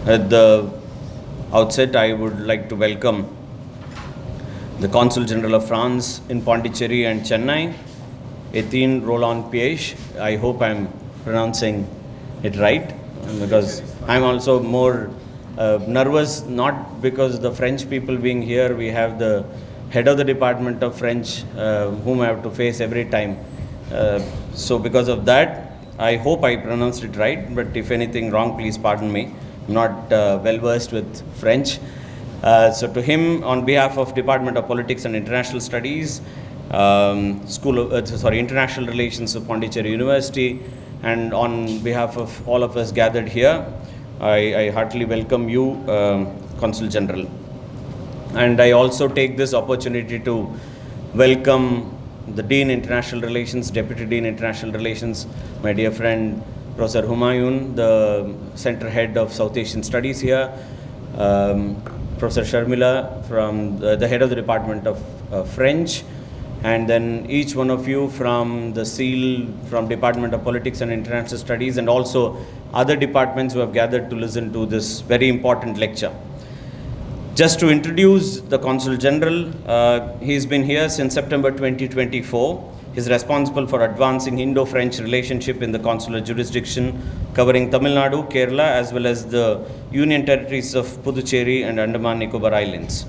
At the outset, I would like to welcome the Consul General of France in Pondicherry and Chennai, Etienne Roland Piège. I hope I'm pronouncing it right, because I'm also more nervous, not because the French people being here. We have the head of the Department of French, whom I have to face every time. So because of that, I hope I pronounced it right, but if anything wrong, please pardon me. I'm not well versed with French. So to him, on behalf of Department of Politics and International Studies, International Relations of Pondicherry University, and on behalf of all of us gathered here, I heartily welcome you, Consul General. And I also take this opportunity to welcome the Dean International Relations, Deputy Dean International Relations, my dear friend Professor Humayun, the Center Head of South Asian Studies here, Professor Sharmila from the Head of the Department of French, and then each one of you from the SEAL, from Department of Politics and International Studies, and also other departments who have gathered to listen to this very important lecture. Just to introduce the Consul General, he's been here since September 2024. He's responsible for advancing Indo-French relationship in the consular jurisdiction covering Tamil Nadu, Kerala, as well as the Union Territories of Puducherry and Andaman Nicobar Islands.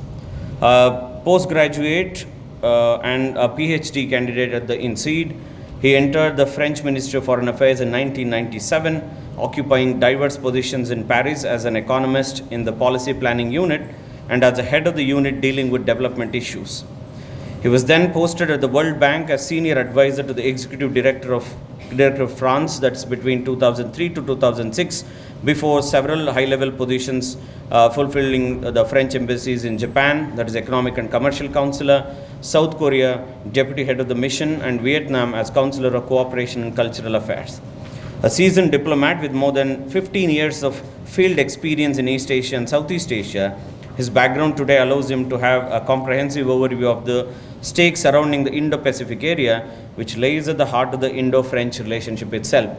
Postgraduate and a PhD candidate at the INSEAD, he entered the French Ministry of Foreign Affairs in 1997, occupying diverse positions in Paris as an economist in the policy planning unit and as the head of the unit dealing with development issues. He was then posted at the World Bank as senior advisor to the executive director of France, that's between 2003 to 2006, before several high-level positions fulfilling the French embassies in Japan, that is Economic and Commercial Counselor, South Korea, deputy head of the mission, and Vietnam as Counselor of Cooperation and Cultural Affairs. A seasoned diplomat with more than 15 years of field experience in East Asia and Southeast Asia, his background today allows him to have a comprehensive overview of the stakes surrounding the Indo-Pacific area, which lays at the heart of the Indo-French relationship itself.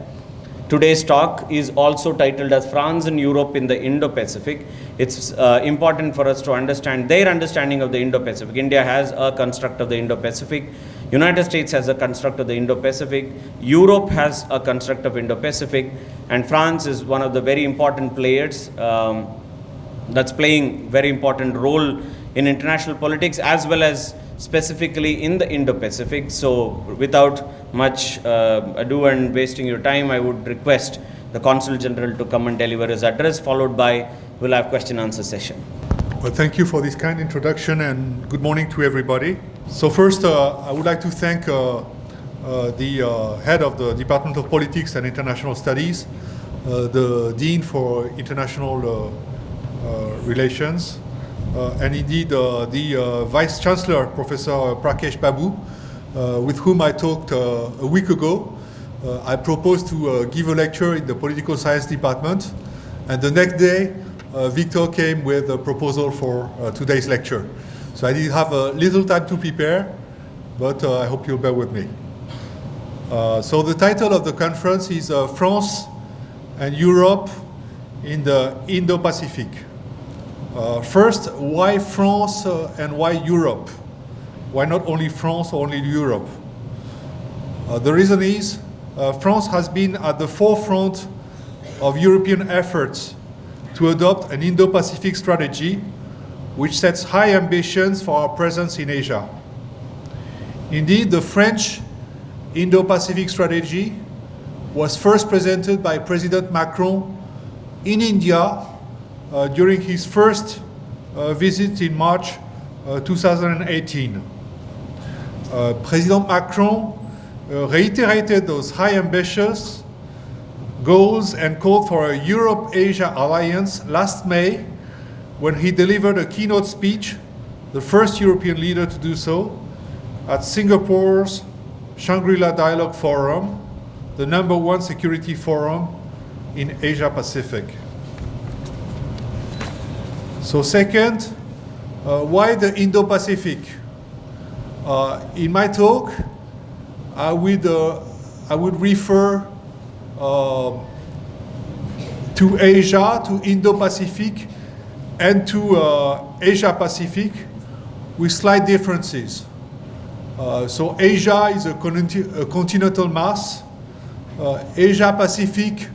Today's talk is also titled as France and Europe in the Indo-Pacific. It's important for us to understand their understanding of the Indo-Pacific. India has a construct of the Indo-Pacific. United States has a construct of the Indo-Pacific. Europe has a construct of Indo-Pacific. And France is one of the very important players that's playing very important role in international politics as well as specifically in the Indo-Pacific. So without much ado and wasting your time, I would request the Consul General to come and deliver his address, followed by we'll have question answer session. Well, thank you for this kind introduction and good morning to everybody. So first, I would like to thank the head of the Department of Politics and International Studies, the Dean for International Relations, and indeed the Vice Chancellor, Professor Prakesh Babu, with whom I talked a week ago. I proposed to give a lecture in the Political Science Department, and the next day Victor came with a proposal for today's lecture. So I did have a little time to prepare, but I hope you'll bear with me. So the title of the conference is France and Europe in the Indo-Pacific. First, why France and why Europe? Why not only France or only Europe? The reason is France has been at the forefront of European efforts to adopt an Indo-Pacific strategy which sets high ambitions for our presence in Asia. Indeed, the French Indo-Pacific strategy was first presented by President Macron in India during his first visit in March 2018. President Macron reiterated those high ambitious goals and called for a Europe-Asia alliance last May when he delivered a keynote speech, the first European leader to do so, at Singapore's Shangri-La Dialogue Forum, the #1 security forum in Asia Pacific. So second, why the Indo-Pacific? In my talk, I would refer to to Asia, to Indo-Pacific, and to Asia-Pacific with slight differences. So Asia is a continental mass. Asia-Pacific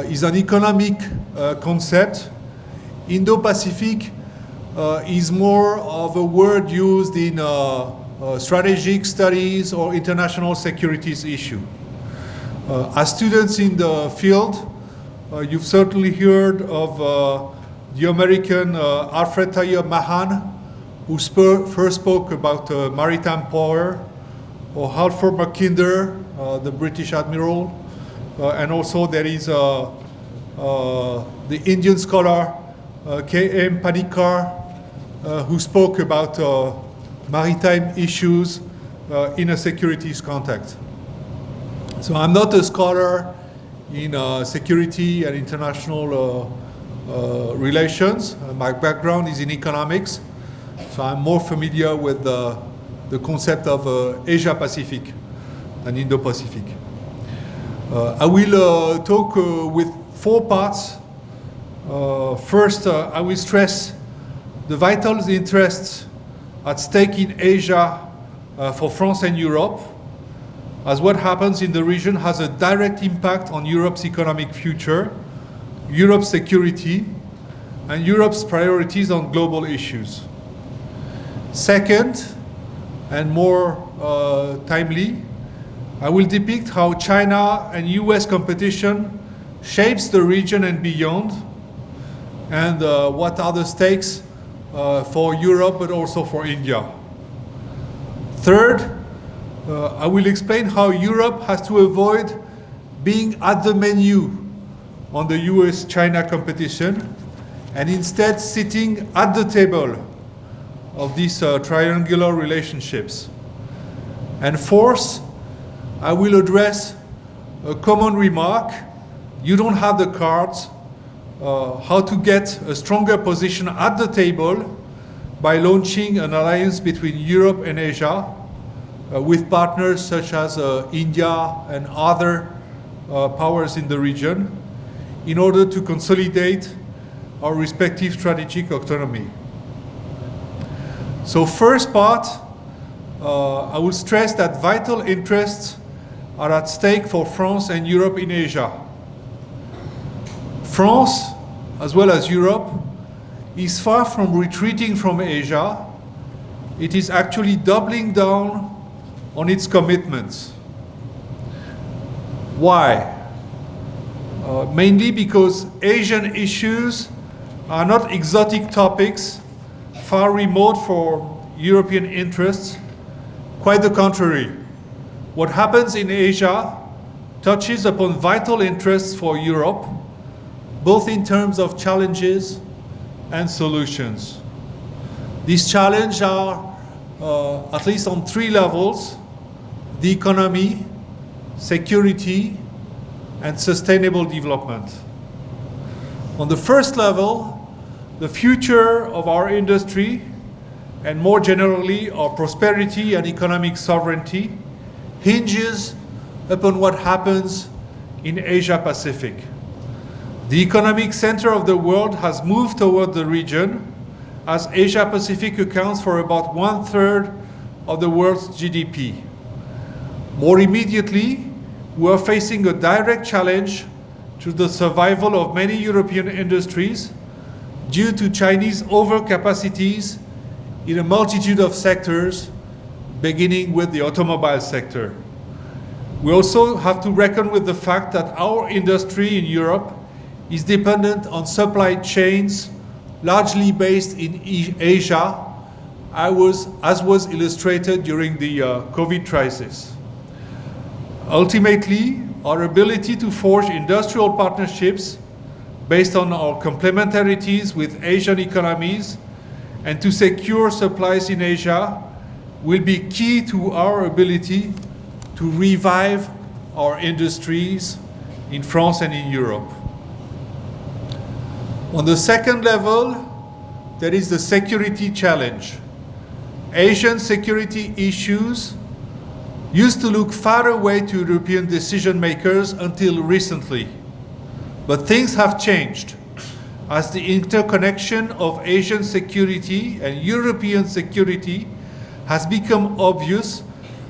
is an economic concept. Indo-Pacific is more of a word used in strategic studies or international securities issue. As students in the field, you've certainly heard of the American Alfred Thayer Mahan, who first spoke about maritime power, or Halford Mackinder, the British admiral, and also there is the Indian scholar K.M. Panikkar, who spoke about maritime issues in a securities context. So I'm not a scholar in security and international relations. My background is in economics, so I'm more familiar with the concept of Asia-Pacific and Indo-Pacific. I will talk with 4 parts. First, I will stress the vital interests at stake in Asia for France and Europe, as what happens in the region has a direct impact on Europe's economic future, Europe's security, and Europe's priorities on global issues. Second, and more timely, I will depict how China and US competition shapes the region and beyond, and what are the stakes for Europe but also for India. Third, I will explain how Europe has to avoid being at the menu on the US-China competition and instead sitting at the table of these triangular relationships. And fourth, I will address a common remark: you don't have the cards, how to get a stronger position at the table by launching an alliance between Europe and Asia with partners such as India and other powers in the region in order to consolidate our respective strategic autonomy. So first part, I will stress that vital interests are at stake for France and Europe in Asia. France, as well as Europe, is far from retreating from Asia. It is actually doubling down on its commitments. Why? Mainly because Asian issues are not exotic topics, far remote from European interests. Quite the contrary. What happens in Asia touches upon vital interests for Europe, both in terms of challenges and solutions. These challenges are at least on 3 levels: the economy, security, and sustainable development. On the first level, the future of our industry, and more generally our prosperity and economic sovereignty, hinges upon what happens in Asia-Pacific. The economic center of the world has moved toward the region, as Asia-Pacific accounts for about 1/3 of the world's GDP. More immediately, we are facing a direct challenge to the survival of many European industries due to Chinese overcapacities in a multitude of sectors, beginning with the automobile sector. We also have to reckon with the fact that our industry in Europe is dependent on supply chains largely based in Asia, as was illustrated during the COVID crisis. Ultimately, our ability to forge industrial partnerships based on our complementarities with Asian economies and to secure supplies in Asia will be key to our ability to revive our industries in France and in Europe. On the second level, there is the security challenge. Asian security issues used to look far away to European decision makers until recently. But things have changed as the interconnection of Asian security and European security has become obvious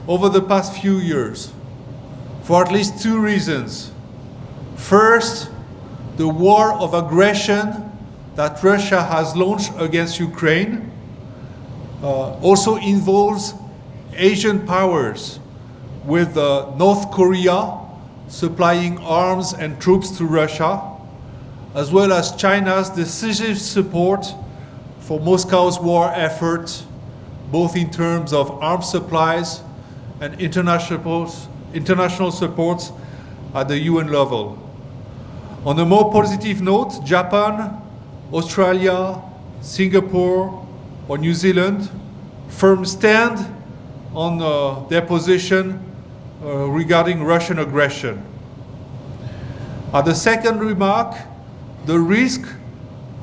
over the past few years, for at least two reasons. First, the war of aggression that Russia has launched against Ukraine also involves Asian powers, with North Korea supplying arms and troops to Russia, as well as China's decisive support for Moscow's war effort, both in terms of arms supplies and international supports at the UN level. On a more positive note, Japan, Australia, Singapore, or New Zealand firm stand on their position regarding Russian aggression. The second remark, the risk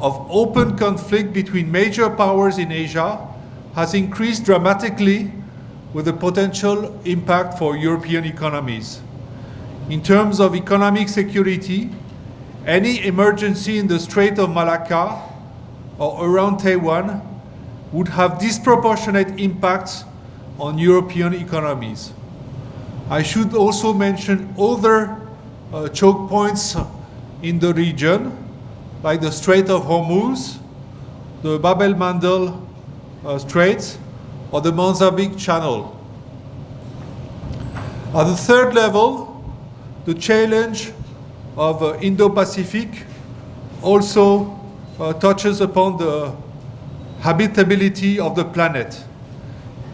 of open conflict between major powers in Asia has increased dramatically, with a potential impact for European economies. In terms of economic security, any emergency in the Strait of Malacca or around Taiwan would have disproportionate impacts on European economies. I should also mention other choke points in the region, like the Strait of Hormuz, the Bab el-Mandeb Straits, or the Mozambique Channel. At the third level, the challenge of Indo-Pacific also touches upon the habitability of the planet.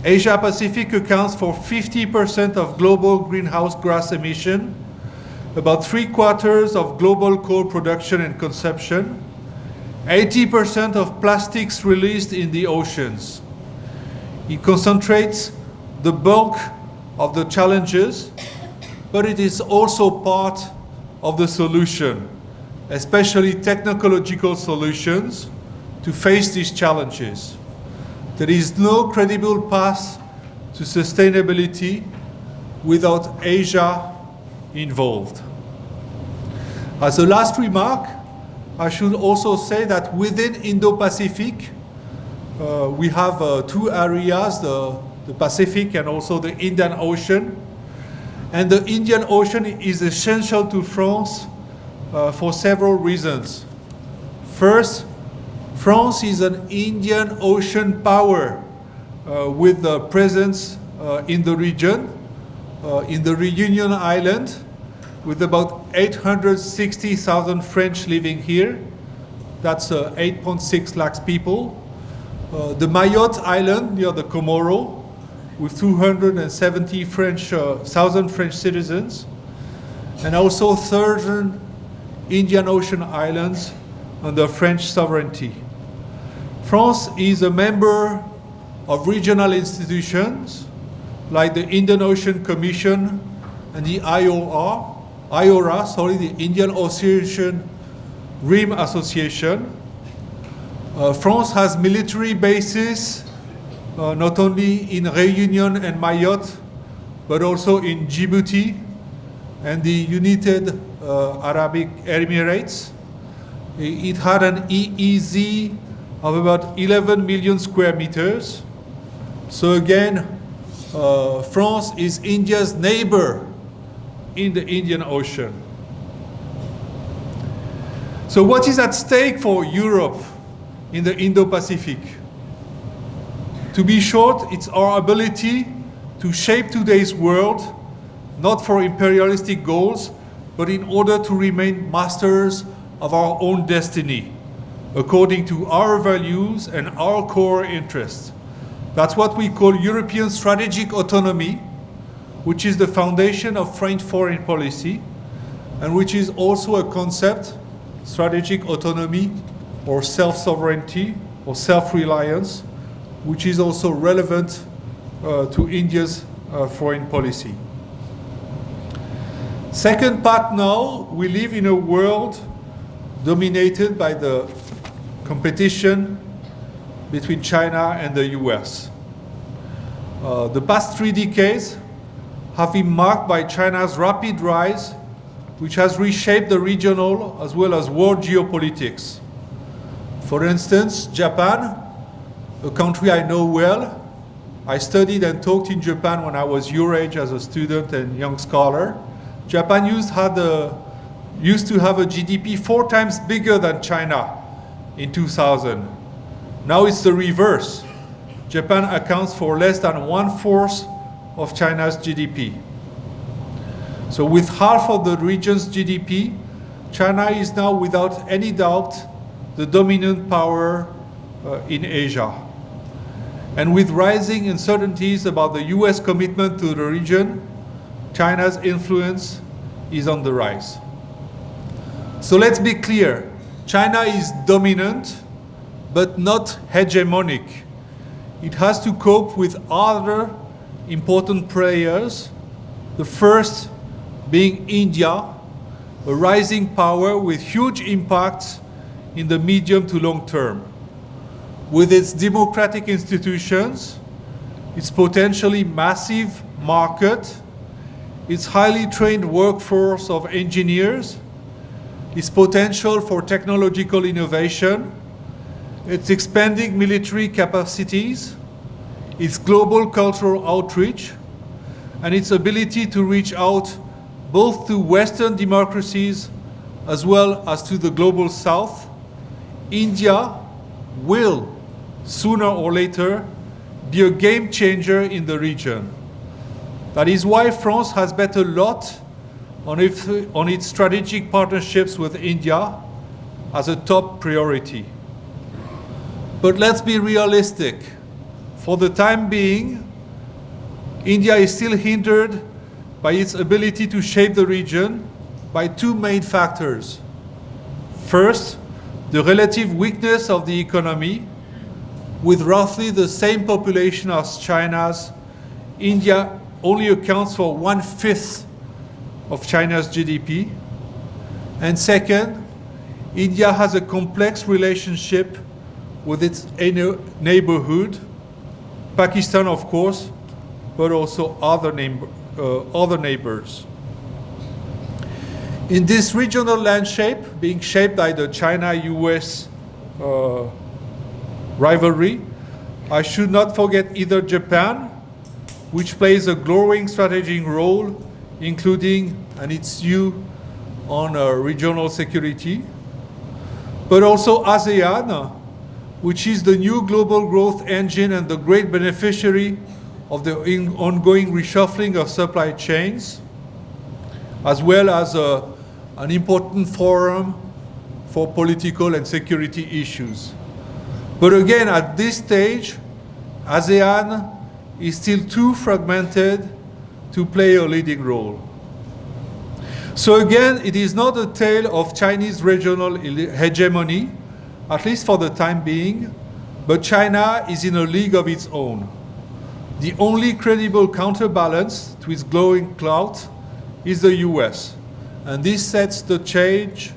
Asia-Pacific accounts for 50% of global greenhouse gas emission, about 3/4 of global coal production and consumption, 80% of plastics released in the oceans. It concentrates the bulk of the challenges, but it is also part of the solution, especially technological solutions to face these challenges. There is no credible path to sustainability without Asia involved. As a last remark, I should also say that within Indo-Pacific, we have two areas, the Pacific and also the Indian Ocean. And the Indian Ocean is essential to France for several reasons. First, France is an Indian Ocean power with a presence in the region, in the Reunion Island, with about 860,000 French living here. That's 8.6 lakhs people. The Mayotte Island near the Comoro, with 270,000 French citizens, and also 13 Indian Ocean islands under French sovereignty. France is a member of regional institutions like the Indian Ocean Commission and the IORA, the Indian Ocean Rim Association. France has military bases not only in Réunion and Mayotte, but also in Djibouti and the United Arab Emirates. It had an EEZ of about 11 million square meters. So again, France is India's neighbor in the Indian Ocean. So what is at stake for Europe in the Indo-Pacific? To be short, it's our ability to shape today's world, not for imperialistic goals, but in order to remain masters of our own destiny, according to our values and our core interests. That's what we call European strategic autonomy, which is the foundation of French foreign policy, and which is also a concept, strategic autonomy, or self-sovereignty, or self-reliance, which is also relevant to India's foreign policy. Second part now, we live in a world dominated by the competition between China and the US. The past 3 decades have been marked by China's rapid rise, which has reshaped the regional as well as world geopolitics. For instance, Japan, a country I know well. I studied and taught in Japan when I was your age as a student and young scholar. Japan used to have a GDP 4 times bigger than China in 2000. Now it's the reverse. Japan accounts for less than 1/4 of China's GDP. So with half of the region's GDP, China is now without any doubt the dominant power in Asia. And with rising uncertainties about the US commitment to the region, China's influence is on the rise. So let's be clear, China is dominant, but not hegemonic. It has to cope with other important players, the first being India, a rising power with huge impacts in the medium to long term. With its democratic institutions, its potentially massive market, its highly trained workforce of engineers, its potential for technological innovation, its expanding military capacities, its global cultural outreach, and its ability to reach out both to Western democracies as well as to the global South, India will, sooner or later, be a game changer in the region. That is why France has bet a lot on its strategic partnerships with India as a top priority. But let's be realistic. For the time being, India is still hindered by its ability to shape the region by 2 main factors. First, the relative weakness of the economy. With roughly the same population as China's, India only accounts for 1/5 of China's GDP. And second, India has a complex relationship with its neighborhood, Pakistan of course, but also other neighbors. In this regional landscape, being shaped by the China-US rivalry, I should not forget either Japan, which plays a growing strategic role, including and its view on regional security, but also ASEAN, which is the new global growth engine and the great beneficiary of the ongoing reshuffling of supply chains, as well as an important forum for political and security issues. But again, at this stage, ASEAN is still too fragmented to play a leading role. So again, it is not a tale of Chinese regional hegemony, at least for the time being, but China is in a league of its own. The only credible counterbalance to its growing clout is the US, and this sets the stage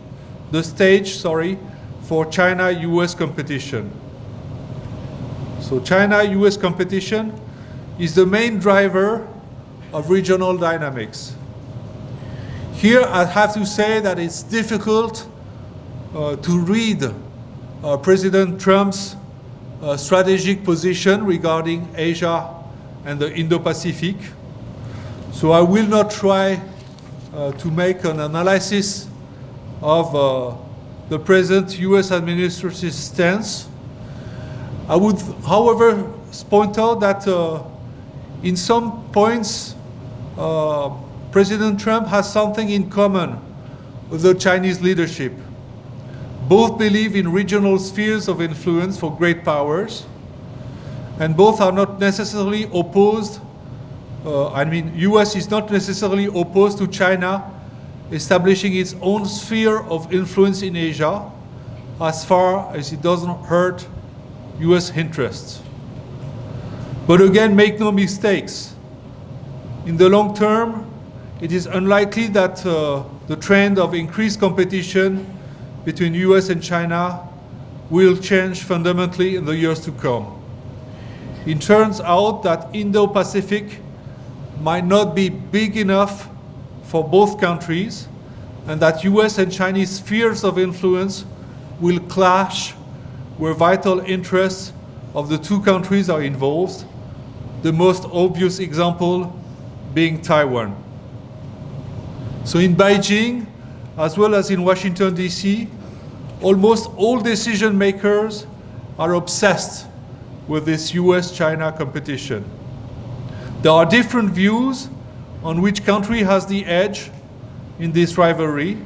for China-US competition. So China-US competition is the main driver of regional dynamics. Here I have to say that it's difficult to read President Trump's strategic position regarding Asia and the Indo-Pacific. So I will not try to make an analysis of the present US administration's stance. I would, however, point out that in some points, President Trump has something in common with the Chinese leadership. Both believe in regional spheres of influence for great powers, and both are not necessarily opposed. US is not necessarily opposed to China establishing its own sphere of influence in Asia, as far as it doesn't hurt US interests. But again, make no mistakes. In the long term, it is unlikely that the trend of increased competition between US and China will change fundamentally in the years to come. It turns out that Indo-Pacific might not be big enough for both countries, and that US and Chinese spheres of influence will clash where vital interests of the two countries are involved, the most obvious example being Taiwan. So in Beijing, as well as in Washington, D.C., almost all decision makers are obsessed with this US-China competition. There are different views on which country has the edge in this rivalry.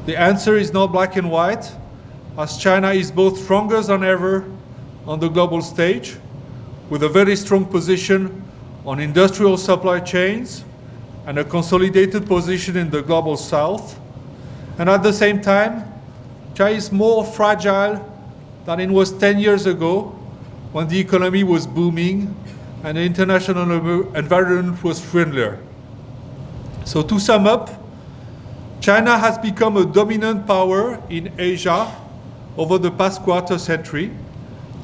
The answer is not black and white, as China is both stronger than ever on the global stage, with a very strong position on industrial supply chains and a consolidated position in the global south. And at the same time, China is more fragile than it was 10 years ago when the economy was booming and the international environment was friendlier. So to sum up, China has become a dominant power in Asia over the past quarter century,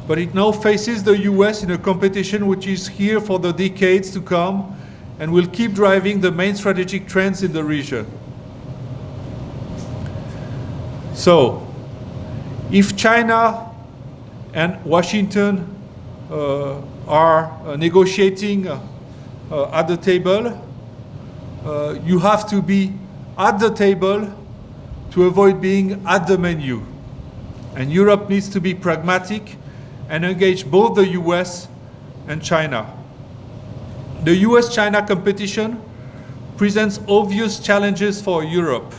but it now faces the US in a competition which is here for the decades to come and will keep driving the main strategic trends in the region. So, if China and Washington are negotiating at the table, you have to be at the table to avoid being at the menu. And Europe needs to be pragmatic and engage both the US and China. The US-China competition presents obvious challenges for Europe.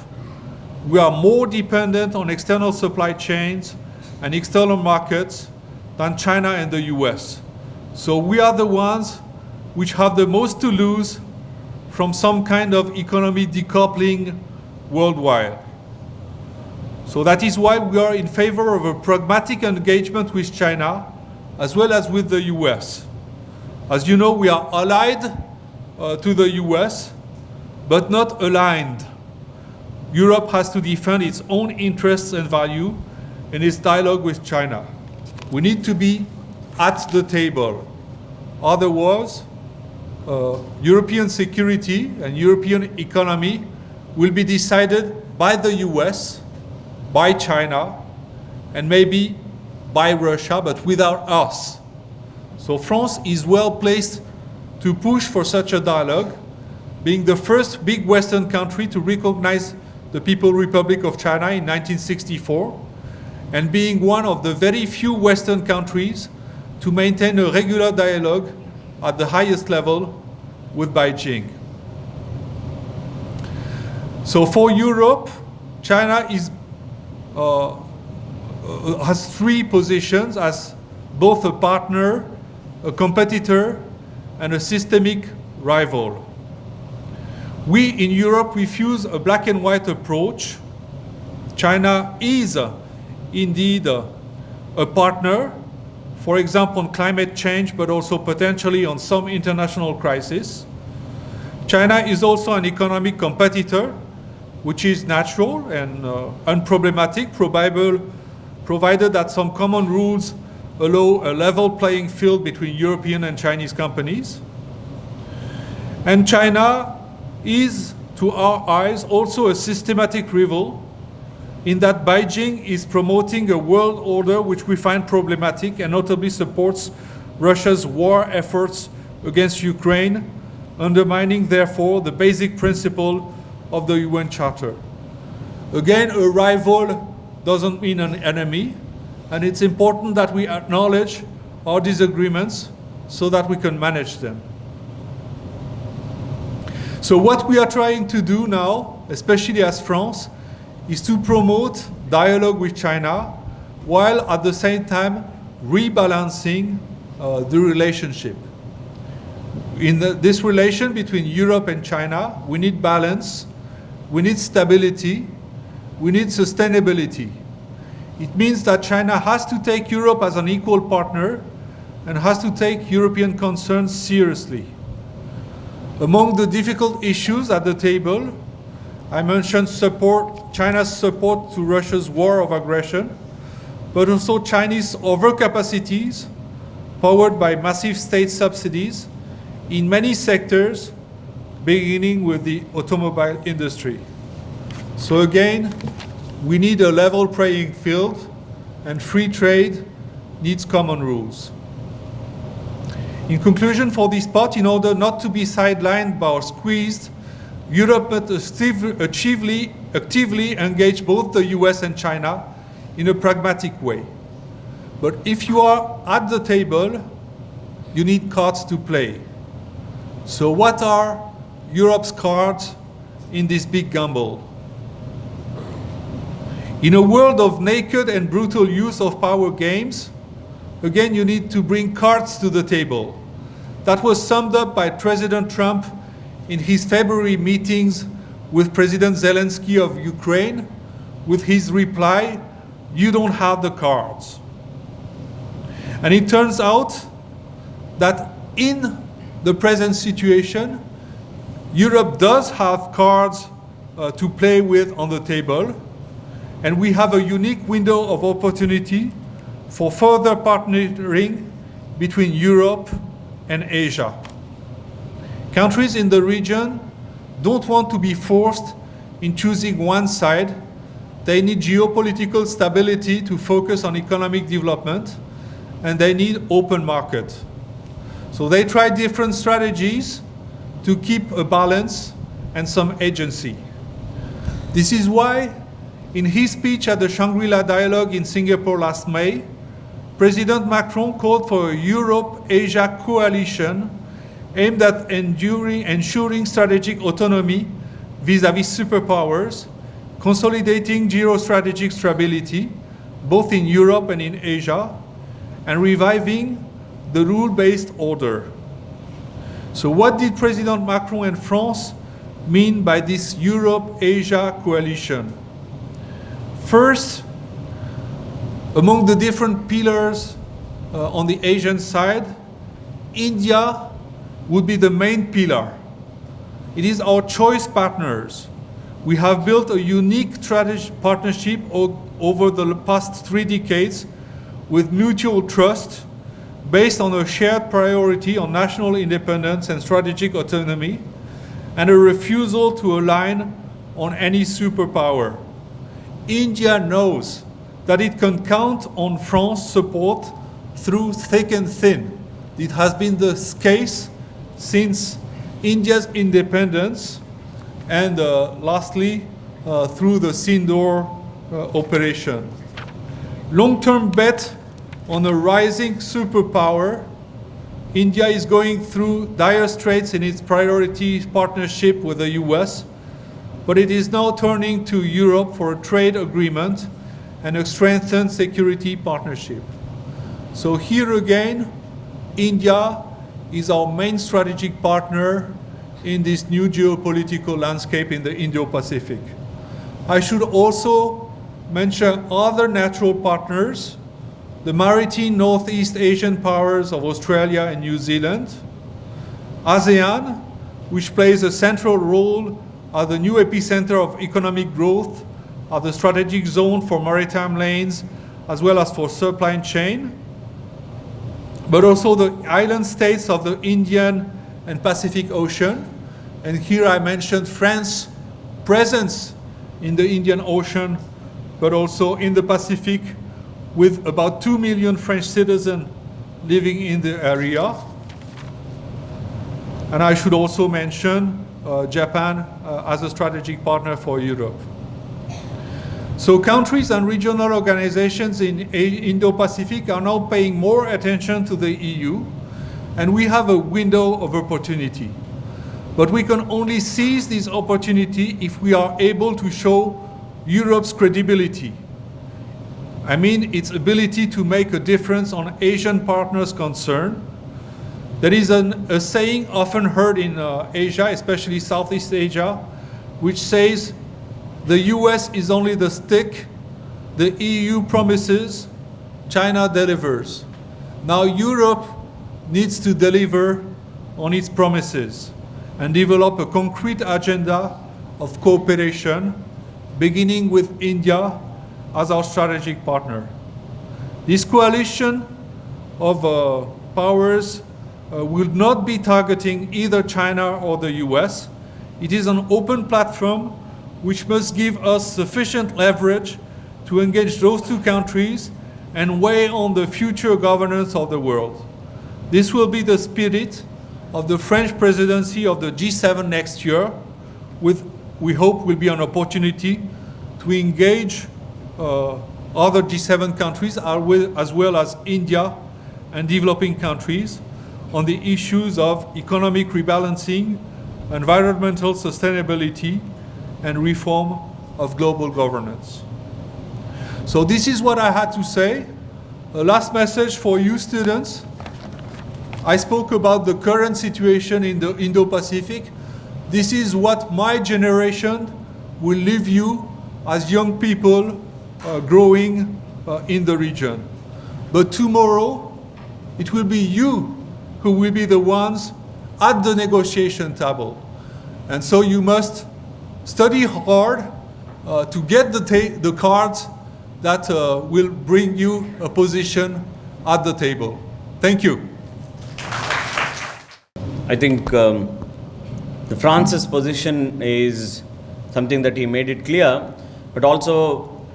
We are more dependent on external supply chains and external markets than China and the US. So we are the ones which have the most to lose from some kind of economy decoupling worldwide. So that is why we are in favor of a pragmatic engagement with China as well as with the US. As you know, we are allied to the US, but not aligned. Europe has to defend its own interests and value in its dialogue with China. We need to be at the table. Otherwise, European security and European economy will be decided by the US, by China, and maybe by Russia, but without us. So France is well placed to push for such a dialogue, being the first big Western country to recognize the People's Republic of China in 1964, and being one of the very few Western countries to maintain a regular dialogue at the highest level with Beijing. So for Europe, China has three positions as both a partner, a competitor, and a systemic rival. We in Europe refuse a black and white approach. China is indeed a partner, for example, on climate change, but also potentially on some international crises. China is also an economic competitor, which is natural and unproblematic, provided that some common rules allow a level playing field between European and Chinese companies. And China is, to our eyes, also a systematic rival in that Beijing is promoting a world order which we find problematic and notably supports Russia's war efforts against Ukraine, undermining, therefore, the basic principle of the UN Charter. Again, a rival doesn't mean an enemy, and it's important that we acknowledge our disagreements so that we can manage them. So what we are trying to do now, especially as France, is to promote dialogue with China while at the same time rebalancing the relationship. In this relation between Europe and China, we need balance, we need stability, we need sustainability. It means that China has to take Europe as an equal partner and has to take European concerns seriously. Among the difficult issues at the table, I mentioned China's support to Russia's war of aggression, but also Chinese overcapacities powered by massive state subsidies in many sectors, beginning with the automobile industry. So again, we need a level playing field, and free trade needs common rules. In conclusion, for this part, in order not to be sidelined or squeezed, Europe must actively engage both the US and China in a pragmatic way. But if you are at the table, you need cards to play. So what are Europe's cards in this big gamble? In a world of naked and brutal use of power games, again, you need to bring cards to the table. That was summed up by President Trump in his February meetings with President Zelensky of Ukraine, with his reply, "You don't have the cards." And it turns out that in the present situation, Europe does have cards to play with on the table, and we have a unique window of opportunity for further partnering between Europe and Asia. Countries in the region don't want to be forced in choosing one side. They need geopolitical stability to focus on economic development, and they need open market. So they try different strategies to keep a balance and some agency. This is why, in his speech at the Shangri-La Dialogue in Singapore last May, President Macron called for a Europe-Asia coalition aimed at ensuring strategic autonomy vis-à-vis superpowers, consolidating geostrategic stability, both in Europe and in Asia, and reviving the rule-based order. So what did President Macron and France mean by this Europe-Asia coalition? First, among the different pillars on the Asian side, India would be the main pillar. It is our choice partners. We have built a unique strategic partnership over the past 3 decades with mutual trust based on a shared priority on national independence and strategic autonomy, and a refusal to align on any superpower. India knows that it can count on France's support through thick and thin. It has been the case since India's independence, and lastly, through the Sindoor operation. Long-term bet on a rising superpower, India is going through dire straits in its priority partnership with the US, but it is now turning to Europe for a trade agreement and a strengthened security partnership. So here again, India is our main strategic partner in this new geopolitical landscape in the Indo-Pacific. I should also mention other natural partners, the maritime Northeast Asian powers of Australia and New Zealand, ASEAN, which plays a central role as the new epicenter of economic growth, as the strategic zone for maritime lanes, as well as for supply chain, but also the island states of the Indian and Pacific Ocean. And here I mentioned France's presence in the Indian Ocean, but also in the Pacific, with about 2 million French citizens living in the area. And I should also mention Japan as a strategic partner for Europe. So countries and regional organizations in Indo-Pacific are now paying more attention to the EU, and we have a window of opportunity. But we can only seize this opportunity if we are able to show Europe's credibility. I mean, its ability to make a difference on Asian partners' concern. There is a saying often heard in Asia, especially Southeast Asia, which says, the US is only the stick, the EU promises, China delivers. Now Europe needs to deliver on its promises and develop a concrete agenda of cooperation, beginning with India as our strategic partner. This coalition of powers will not be targeting either China or the US. It is an open platform which must give us sufficient leverage to engage those two countries and weigh on the future governance of the world. This will be the spirit of the French presidency of the G7 next year, with, we hope, will be an opportunity to engage other G7 countries as well as India and developing countries on the issues of economic rebalancing, environmental sustainability, and reform of global governance. So this is what I had to say. A last message for you students. I spoke about the current situation in the Indo-Pacific. This is what my generation will leave you as young people growing in the region. But tomorrow, it will be you who will be the ones at the negotiation table. And so you must study hard to get the cards that will bring you a position at the table. Thank you. I think the France's position is something that he made it clear, but also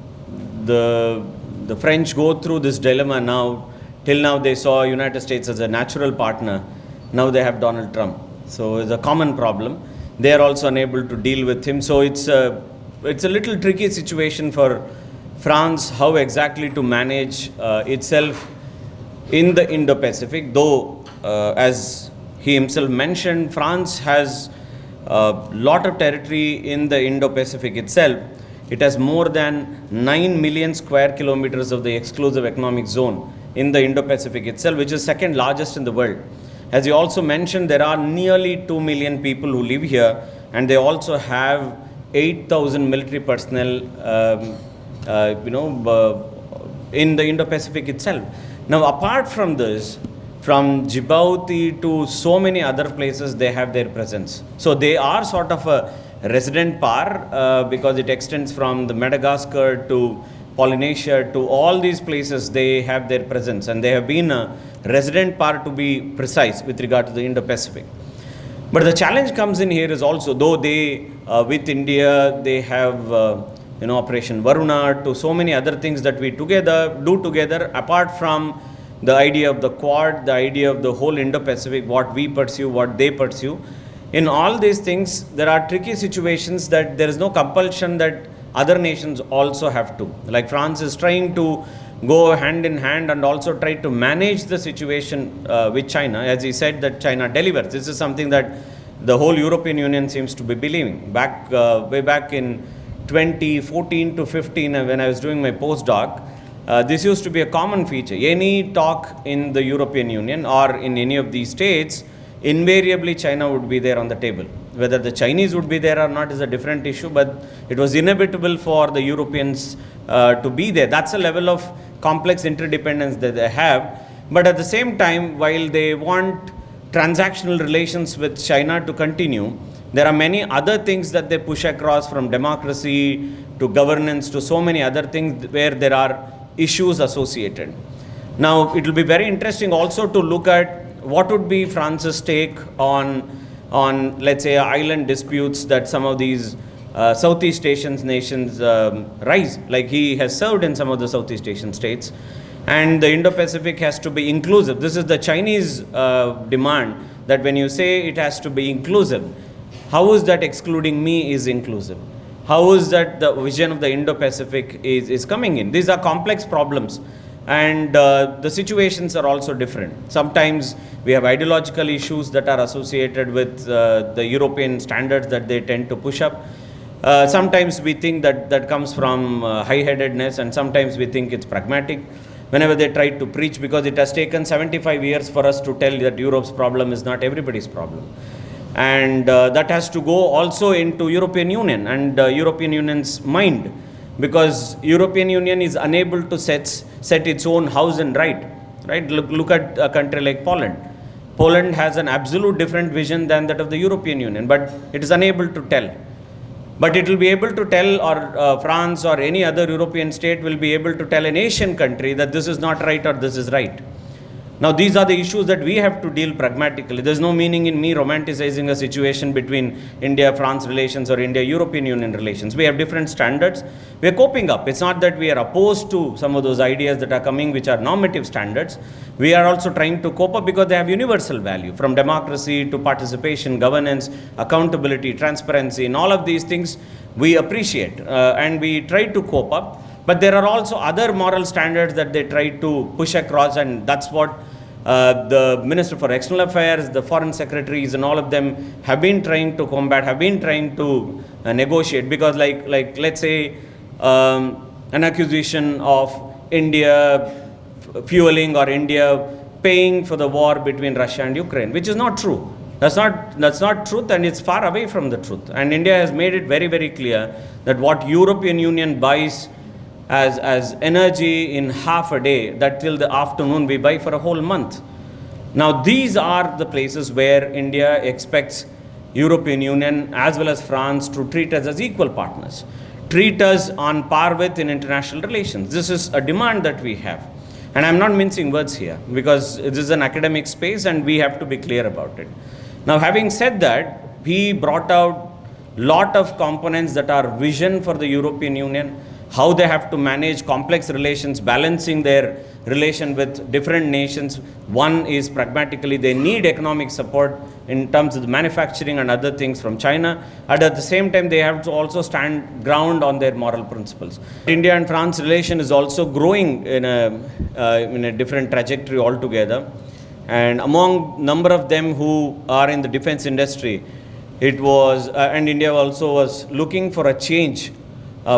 the French go through this dilemma now. Till now they saw United States as a natural partner. Now they have Donald Trump. So it's a common problem. They are also unable to deal with him. So it's a little tricky situation for France, how exactly to manage itself in the Indo-Pacific. Though, as he himself mentioned, France has a lot of territory in the Indo-Pacific itself. It has more than 9 million square kilometers of the exclusive economic zone in the Indo-Pacific itself, which is second largest in the world. As you also mentioned, there are nearly 2 million people who live here, and they also have 8,000 military personnel in the Indo-Pacific itself. Now, apart from this, from Djibouti to so many other places, they have their presence. So they are sort of a resident power because it extends from the Madagascar to Polynesia to all these places. They have their presence, and they have been a resident power, to be precise, with regard to the Indo-Pacific. But the challenge comes in here is also, though they with India they have Operation Varuna, to so many other things that we do together, apart from the idea of the Quad, the idea of the whole Indo-Pacific, what we pursue, what they pursue. In all these things, there are tricky situations that there is no compulsion that other nations also have to. Like France is trying to go hand in hand and also try to manage the situation with China. As he said, that China delivers. This is something that the whole European Union seems to be believing. Way back in 2014 to 15, when I was doing my postdoc, this used to be a common feature. Any talk in the European Union or in any of these states, invariably China would be there on the table. Whether the Chinese would be there or not is a different issue, but it was inevitable for the Europeans to be there. That's a level of complex interdependence that they have. But at the same time, while they want transactional relations with China to continue, there are many other things that they push across, from democracy to governance to so many other things where there are issues associated. Now, it will be very interesting also to look at what would be France's take on let's say, island disputes that some of these Southeast Asian nations rise. Like, he has served in some of the Southeast Asian states, and the Indo-Pacific has to be inclusive. This is the Chinese demand, that when you say it has to be inclusive, how is that excluding me is inclusive? How is that the vision of the Indo-Pacific is coming in? These are complex problems, and the situations are also different. Sometimes we have ideological issues that are associated with the European standards that they tend to push up. Sometimes we think that comes from high-headedness, and sometimes we think it's pragmatic. Whenever they try to preach, because it has taken 75 years for us to tell that Europe's problem is not everybody's problem. And that has to go also into European Union and European Union's mind, because European Union is unable to set its own house and right. Look at a country like Poland. Poland has an absolute different vision than that of the European Union, but it is unable to tell. But it will be able to tell, or France or any other European state will be able to tell an Asian country that this is not right or this is right. Now, these are the issues that we have to deal pragmatically. There's no meaning in me romanticizing a situation between India-France relations or India-European Union relations. We have different standards. We are coping up. It's not that we are opposed to some of those ideas that are coming, which are normative standards. We are also trying to cope up because they have universal value, from democracy to participation, governance, accountability, transparency, and all of these things we appreciate and we try to cope up. But there are also other moral standards that they try to push across, and that's what the Minister for External Affairs, the Foreign Secretaries, and all of them have been trying to combat, have been trying to negotiate. Because like let's say an accusation of India fueling or India paying for the war between Russia and Ukraine, which is not true. That's not truth, and it's far away from the truth. And India has made it very, very clear that what European Union buys as energy in half a day, that till the afternoon we buy for a whole month. Now, these are the places where India expects European Union as well as France to treat us as equal partners, treat us on par with in international relations. This is a demand that we have. And I'm not mincing words here, because this is an academic space and we have to be clear about it. Now, having said that, he brought out lot of components that are vision for the European Union, how they have to manage complex relations, balancing their relation with different nations. One is pragmatically they need economic support in terms of the manufacturing and other things from China, and at the same time they have to also stand ground on their moral principles. India and France relation is also growing in a different trajectory altogether, and among number of them who are in the defense industry, it was and India also was looking for a change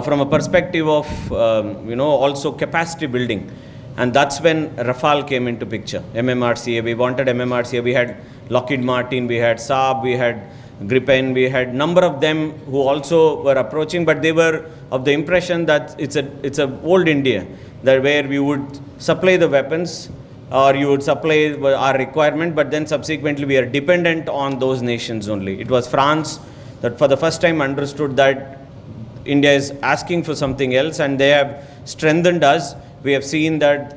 from a perspective of also capacity building, and that's when Rafale came into picture. MMRCA, we wanted MMRCA, we had Lockheed Martin, we had Saab, we had Gripen, we had number of them who also were approaching, but they were of the impression that it's a old India, that where we would supply the weapons or you would supply our requirement, but then subsequently we are dependent on those nations only. It was France that for the first time understood that India is asking for something else, and they have strengthened us. We have seen that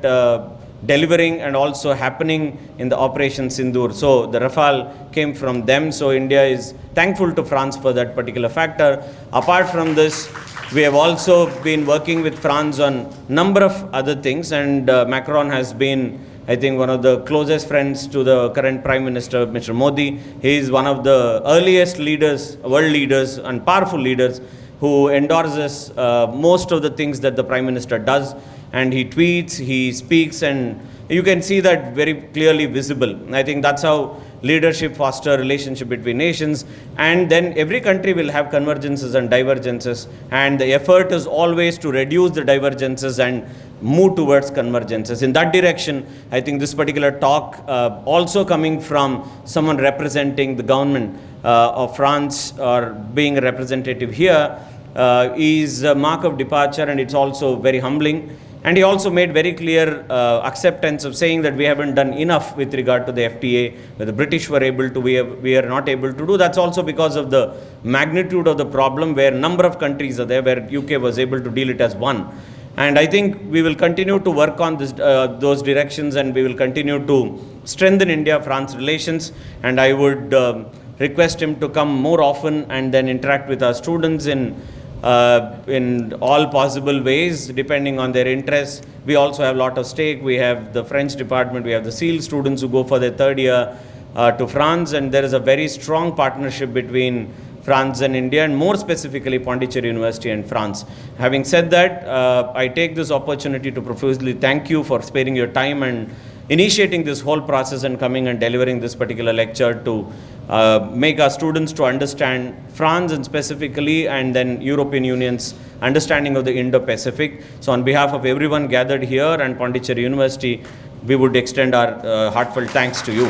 delivering and also happening in the Operation Sindoor. So the Rafale came from them. So India is thankful to France for that particular factor. Apart from this, we have also been working with France on number of other things, and Macron has been, I think, one of the closest friends to the current Prime Minister, Mr. Modi. He is one of the earliest leaders, world leaders and powerful leaders who endorses most of the things that the Prime Minister does, and he tweets, he speaks, and you can see that very clearly visible. I think that's how leadership foster relationship between nations, and then every country will have convergences and divergences, and the effort is always to reduce the divergences and move towards convergences. In that direction, I think this particular talk, also coming from someone representing the government of France or being a representative here, is a mark of departure, and it's also very humbling. And he also made very clear acceptance of saying that we haven't done enough with regard to the FTA, where the British were able to, we are not able to do. That's also because of the magnitude of the problem, where number of countries are there, where UK was able to deal it as one. And I think we will continue to work on this, those directions, and we will continue to strengthen India-France relations. And I would request him to come more often and then interact with our students in all possible ways, depending on their interests. We also have a lot of stake. We have the French department, we have the SEAL students who go for their third year to France, and there is a very strong partnership between France and India, and more specifically Pondicherry University and France. Having said that, I take this opportunity to profusely thank you for sparing your time and initiating this whole process and coming and delivering this particular lecture to make our students to understand France and specifically, and then European Union's understanding of the Indo-Pacific. So on behalf of everyone gathered here and Pondicherry University, we would extend our heartfelt thanks to you.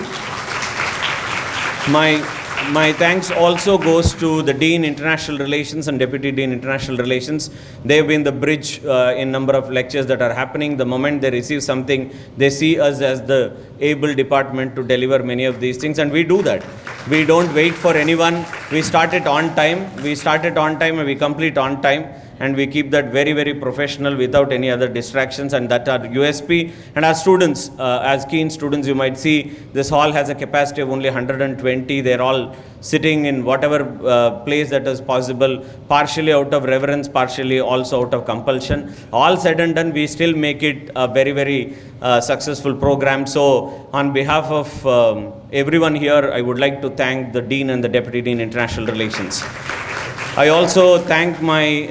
My thanks also goes to the Dean International Relations and Deputy Dean International Relations. They have been the bridge in number of lectures that are happening. The moment they receive something, they see us as the able department to deliver many of these things, and we do that. We don't wait for anyone. We start it on time. We start it on time and we complete on time. and we keep that very, very professional without any other distractions, and that are USP. And our students, as keen students, you might see this hall has a capacity of only 120. They're all sitting in whatever place that is possible, partially out of reverence, partially also out of compulsion. All said and done, we still make it a very, very successful program. So on behalf of everyone here, I would like to thank the Dean and the Deputy Dean International Relations. I also thank my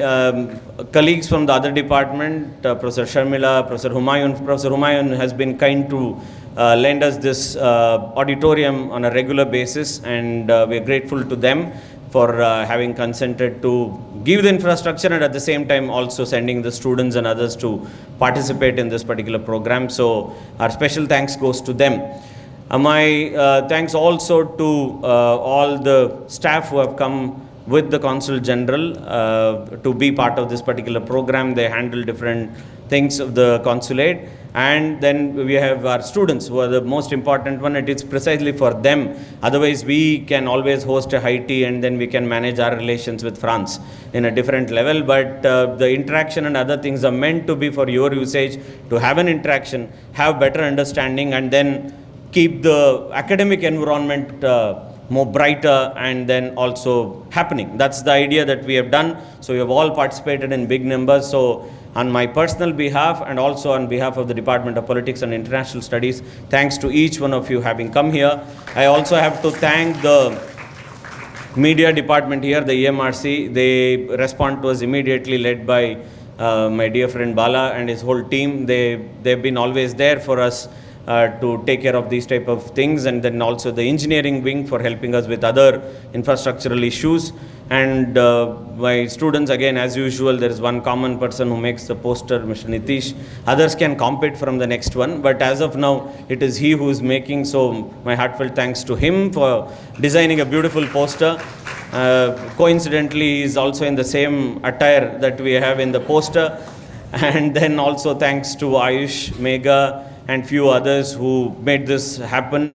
colleagues from the other department, Professor Sharmila, Professor Humayun. Professor Humayun has been kind to lend us this auditorium on a regular basis, and we are grateful to them for having consented to give the infrastructure and at the same time also sending the students and others to participate in this particular program. So our special thanks goes to them. My thanks also to all the staff who have come with the Consul General to be part of this particular program. They handle different things of the consulate. And then we have our students who are the most important one. It is precisely for them. Otherwise, we can always host a high tea and then we can manage our relations with France in a different level. But the interaction and other things are meant to be for your usage, to have an interaction, have better understanding, and then keep the academic environment more brighter and then also happening. That's the idea that we have done. So you have all participated in big numbers. So on my personal behalf and also on behalf of the Department of Politics and International Studies, thanks to each one of you having come here. I also have to thank the media department here, the EMRC. They respond to us immediately, led by my dear friend Bala and his whole team. They've been always there for us to take care of these type of things, and then also the engineering wing for helping us with other infrastructural issues. And my students, again, as usual, there is one common person who makes the poster, Mr. Nitish. Others can compete from the next one, but as of now, it is he who is making. So my heartfelt thanks to him for designing a beautiful poster. Coincidentally, he is also in the same attire that we have in the poster. And then also thanks to Ayush, Megha, and few others who made this happen.